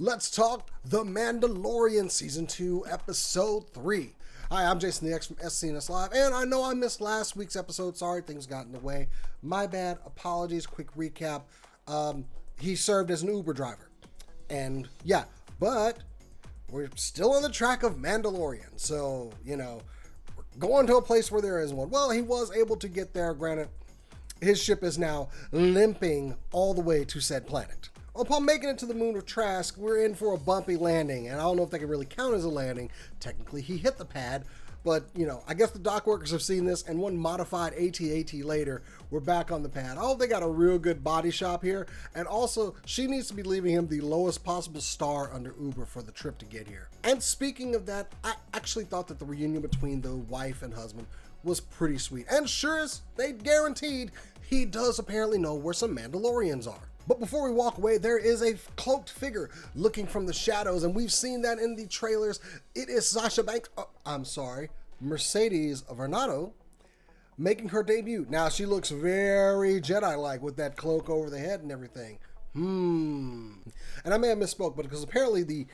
let's talk The Mandalorian Season 2, Episode 3. Hi, I'm Jason the X from SCNS Live, and I know I missed last week's episode. Sorry, things got in the way. My bad. Apologies. Quick recap. He served as an Uber driver. And yeah, but we're still on the track of Mandalorian. So, we're going to a place where there is one. Well, he was able to get there. Granted, his ship is now limping all the way to said planet. Upon making it to the moon of Trask, we're in for a bumpy landing, and I don't know if that can really count as a landing. Technically, he hit the pad, but, I guess the dock workers have seen this, and one modified AT-AT later, we're back on the pad. I hope they got a real good body shop here, and also, she needs to be leaving him the lowest possible star under Uber for the trip to get here. And speaking of that, I actually thought that the reunion between the wife and husband was pretty sweet, and sure as they guaranteed, he does apparently know where some Mandalorians are. But before we walk away, there is a cloaked figure looking from the shadows, and we've seen that in the trailers. It is Mercedes Varnado making her debut. Now, she looks very Jedi-like with that cloak over the head and everything. And I may have misspoke, but because apparently the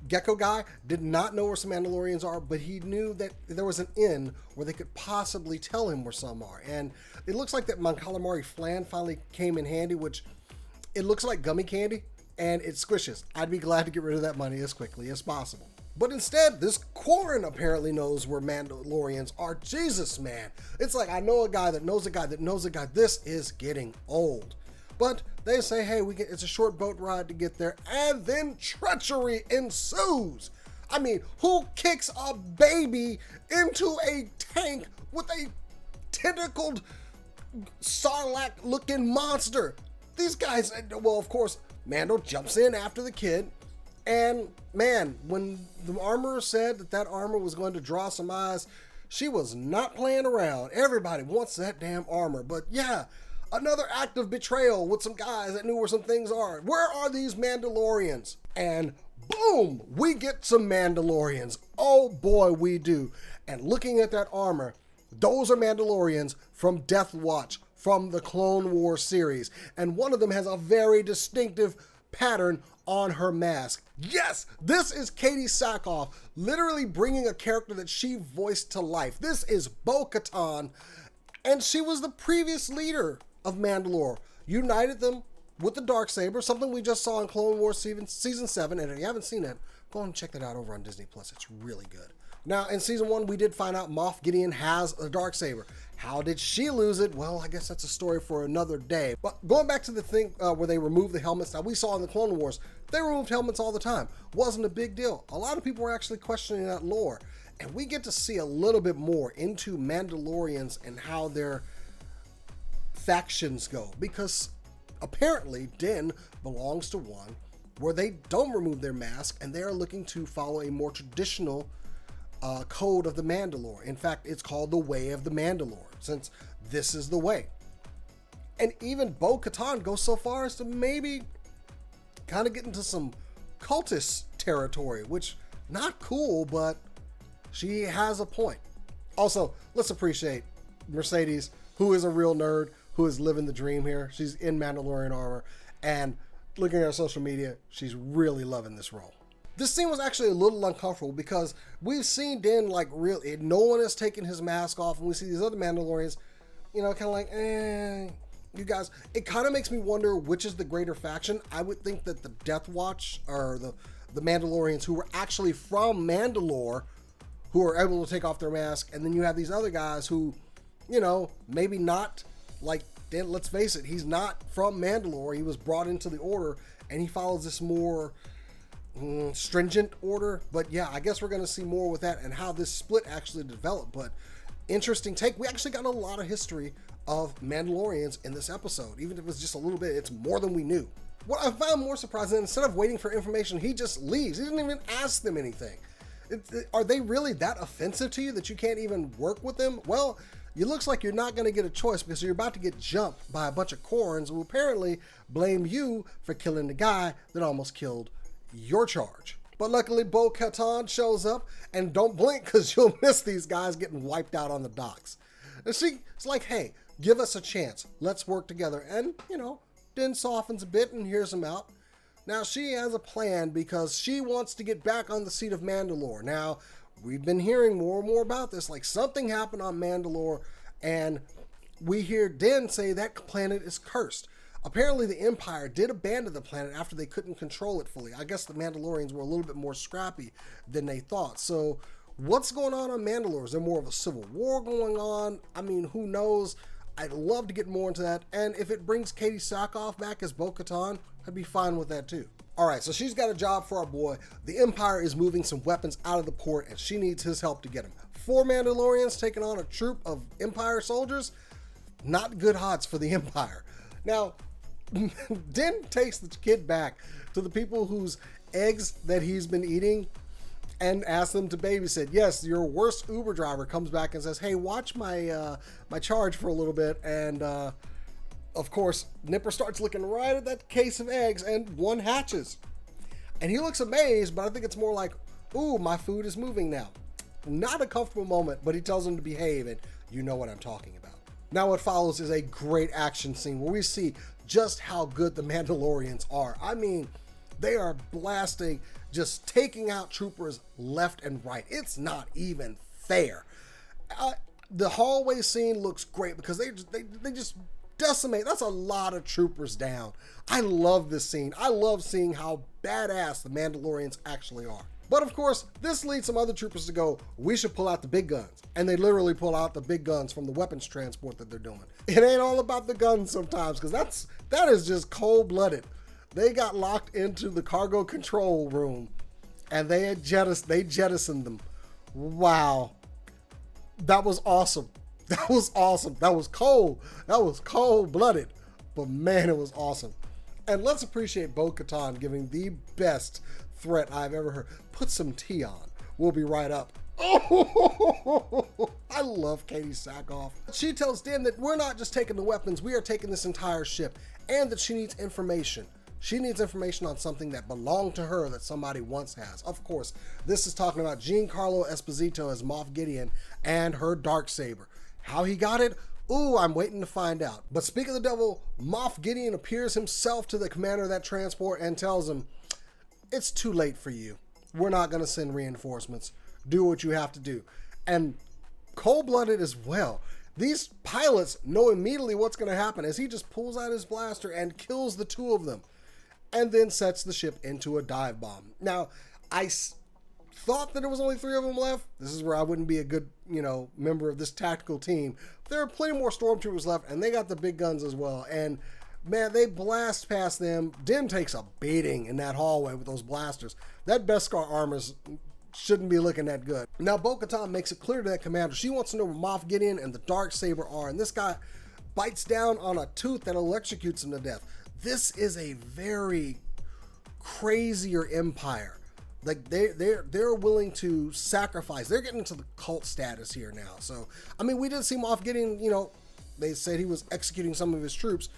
Gecko guy did not know where some Mandalorians are, but he knew that there was an inn where they could possibly tell him where some are. And it looks like that Mon Calamari flan finally came in handy, which it looks like gummy candy and it squishes. I'd be glad to get rid of that money as quickly as possible. But instead, this Quarren apparently knows where Mandalorians are. Jesus, man. It's like, I know a guy that knows a guy that knows a guy. This is getting old. But they say, hey, it's a short boat ride to get there, and then treachery ensues. I mean, who kicks a baby into a tank with a tentacled Sarlacc-looking monster? These guys, well, of course, Mando jumps in after the kid, and man, when the armorer said that armor was going to draw some eyes, she was not playing around. Everybody wants that damn armor, but yeah, another act of betrayal with some guys that knew where some things are. Where are these Mandalorians? And boom, we get some Mandalorians. Oh boy, we do. And looking at that armor, those are Mandalorians from Death Watch, from the Clone Wars series. And one of them has a very distinctive pattern on her mask. Yes, this is Katie Sackhoff, literally bringing a character that she voiced to life. This is Bo-Katan, and she was the previous leader of Mandalore, united them with the Darksaber, something we just saw in Clone Wars Season 7, and if you haven't seen it, go and check that out over on Disney+. It's really good. Now, in Season 1, we did find out Moff Gideon has a Darksaber. How did she lose it? Well, I guess that's a story for another day. But going back to the thing where they removed the helmets, now we saw in the Clone Wars, they removed helmets all the time. Wasn't a big deal. A lot of people were actually questioning that lore, and we get to see a little bit more into Mandalorians and how their factions go, because apparently Din belongs to one where they don't remove their mask and they are looking to follow a more traditional code of the Mandalore. In fact, it's called the Way of the Mandalore, since this is the way. And even Bo-Katan goes so far as to maybe kind of get into some cultist territory, which not cool, but she has a point. Also, let's appreciate Mercedes, who is a real nerd, who is living the dream here. She's in Mandalorian armor, and looking at her social media, she's really loving this role. This scene was actually a little uncomfortable because we've seen Din no one has taken his mask off, and we see these other Mandalorians, kind of like, you guys. It kind of makes me wonder which is the greater faction. I would think that the Death Watch, or the Mandalorians who were actually from Mandalore, who are able to take off their mask, and then you have these other guys who, maybe not. Like, let's face it, he's not from Mandalore. He was brought into the Order, and he follows this more stringent order. But yeah, I guess we're going to see more with that and how this split actually developed. But interesting take. We actually got a lot of history of Mandalorians in this episode. Even if it was just a little bit, it's more than we knew. What I found more surprising, instead of waiting for information, he just leaves. He didn't even ask them anything. Are they really that offensive to you that you can't even work with them? Well, it looks like you're not going to get a choice, because you're about to get jumped by a bunch of Quarrens who apparently blame you for killing the guy that almost killed your charge. But luckily, Bo-Katan shows up, and don't blink, because you'll miss these guys getting wiped out on the docks. And she's like, hey, give us a chance. Let's work together. And, Din softens a bit and hears him out. Now, she has a plan because she wants to get back on the seat of Mandalore. Now, we've been hearing more and more about this. Like, something happened on Mandalore, and we hear Din say that planet is cursed. Apparently, the Empire did abandon the planet after they couldn't control it fully. I guess the Mandalorians were a little bit more scrappy than they thought. So, what's going on Mandalore? Is there more of a civil war going on? I mean, who knows? I'd love to get more into that. And if it brings Katie Sackhoff back as Bo-Katan, I'd be fine with that too. All right, so she's got a job for our boy. The Empire is moving some weapons out of the port, and she needs his help to get them. 4 Mandalorians taking on a troop of Empire soldiers? Not good odds for the Empire. Now, Din takes the kid back to the people whose eggs that he's been eating and asks them to babysit. Yes, your worst Uber driver comes back and says, hey, watch my charge for a little bit. And of course, Nipper starts looking right at that case of eggs, and one hatches. And he looks amazed, but I think it's more like, ooh, my food is moving now. Not a comfortable moment, but he tells him to behave, and you know what I'm talking about. Now what follows is a great action scene where we see just how good the Mandalorians are. I mean, they are blasting, just taking out troopers left and right. It's not even fair. The hallway scene looks great because they just decimate. That's a lot of troopers down. I love this scene. I love seeing how badass the Mandalorians actually are. But of course, this leads some other troopers to go, we should pull out the big guns. And they literally pull out the big guns from the weapons transport that they're doing. It ain't all about the guns sometimes, because that is just cold-blooded. They got locked into the cargo control room, and they jettisoned them. Wow. That was awesome. That was awesome. That was cold. That was cold-blooded. But man, it was awesome. And let's appreciate Bo-Katan giving the best threat I've ever heard. Put some tea on. We'll be right up. Oh, I love Katie Sackhoff. She tells Din that we're not just taking the weapons, we are taking this entire ship, and that she needs information. She needs information on something that belonged to her that somebody once has. Of course, this is talking about Giancarlo Esposito as Moff Gideon and her Darksaber. How he got it? Ooh, I'm waiting to find out. But speak of the devil, Moff Gideon appears himself to the commander of that transport and tells him, it's too late for you. We're not going to send reinforcements. Do what you have to do. And cold-blooded as well. These pilots know immediately what's going to happen as he just pulls out his blaster and kills the 2 of them. And then sets the ship into a dive bomb. Now, I thought that there was only 3 of them left. This is where I wouldn't be a good, member of this tactical team. There are plenty more stormtroopers left, and they got the big guns as well. And man, they blast past them. Din takes a beating in that hallway with those blasters. That Beskar armor shouldn't be looking that good. Now, Bo-Katan makes it clear to that commander she wants to know where Moff Gideon and the Darksaber are, and this guy bites down on a tooth that electrocutes him to death. This is a very crazier empire. Like they're willing to sacrifice. They're getting to the cult status here now. So I mean, we did see Moff Gideon. They said he was executing some of his troops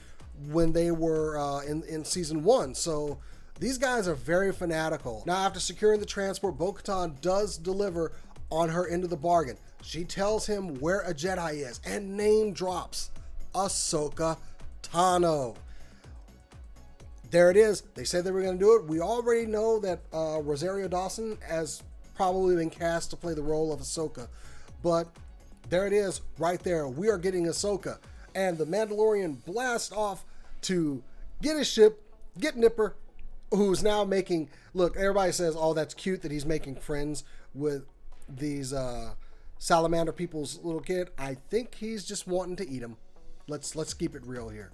when they were in season 1. So these guys are very fanatical. Now, after securing the transport, Bo-Katan does deliver on her end of the bargain. She tells him where a Jedi is and name drops Ahsoka Tano. There it is. They said they were going to do it. We already know that Rosario Dawson has probably been cast to play the role of Ahsoka. But there it is, right there. We are getting Ahsoka. And the Mandalorian blasts off to get his ship, get Nipper, who's now making... Look, everybody says, oh, that's cute that he's making friends with these salamander people's little kid. I think he's just wanting to eat them. Let's keep it real here.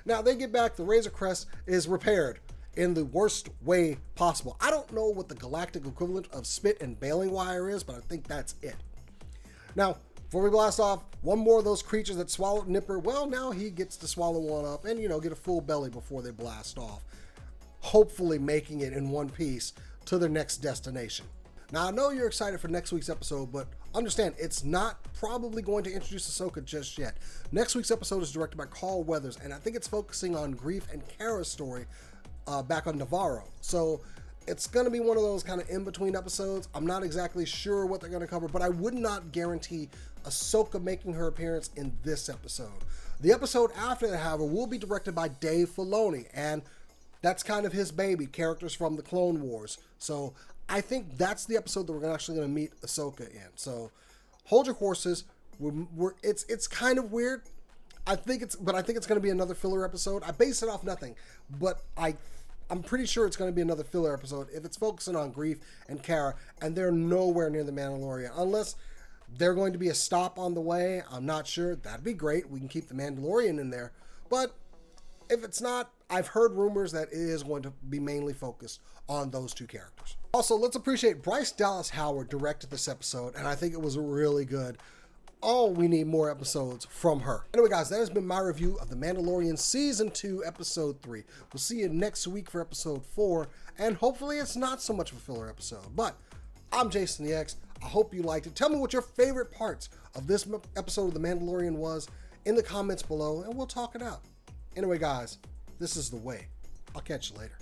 Now, they get back, the Razor Crest is repaired in the worst way possible. I don't know what the galactic equivalent of spit and baling wire is, but I think that's it. Now, before we blast off, one more of those creatures that swallowed Nipper, well, now he gets to swallow one up and, get a full belly before they blast off. Hopefully making it in one piece to their next destination. Now, I know you're excited for next week's episode, but understand, it's not probably going to introduce Ahsoka just yet. Next week's episode is directed by Carl Weathers, and I think it's focusing on Greef and Kara's story back on Navarro. So it's going to be one of those kind of in-between episodes. I'm not exactly sure what they're going to cover, but I would not guarantee Ahsoka making her appearance in this episode. The episode after that, however, will be directed by Dave Filoni, and That's kind of his baby, characters from the Clone Wars. So I think that's the episode that we're actually going to meet Ahsoka in. So hold your horses. It's kind of weird. I think it's going to be another filler episode. I base it off nothing, but I'm pretty sure it's going to be another filler episode if it's focusing on Greef and Cara, and they're nowhere near the Mandalorian. Unless they're going to be a stop on the way, I'm not sure. That'd be great. We can keep the Mandalorian in there. But if it's not, I've heard rumors that it is going to be mainly focused on those two characters. Also, let's appreciate Bryce Dallas Howard directed this episode, and I think it was really good. Oh, we need more episodes from her. Anyway, guys, that has been my review of The Mandalorian Season 2, Episode 3. We'll see you next week for Episode 4, and hopefully it's not so much of a filler episode. But I'm Jason the X. I hope you liked it. Tell me what your favorite parts of this episode of The Mandalorian was in the comments below, and we'll talk it out. Anyway, guys, this is The Way. I'll catch you later.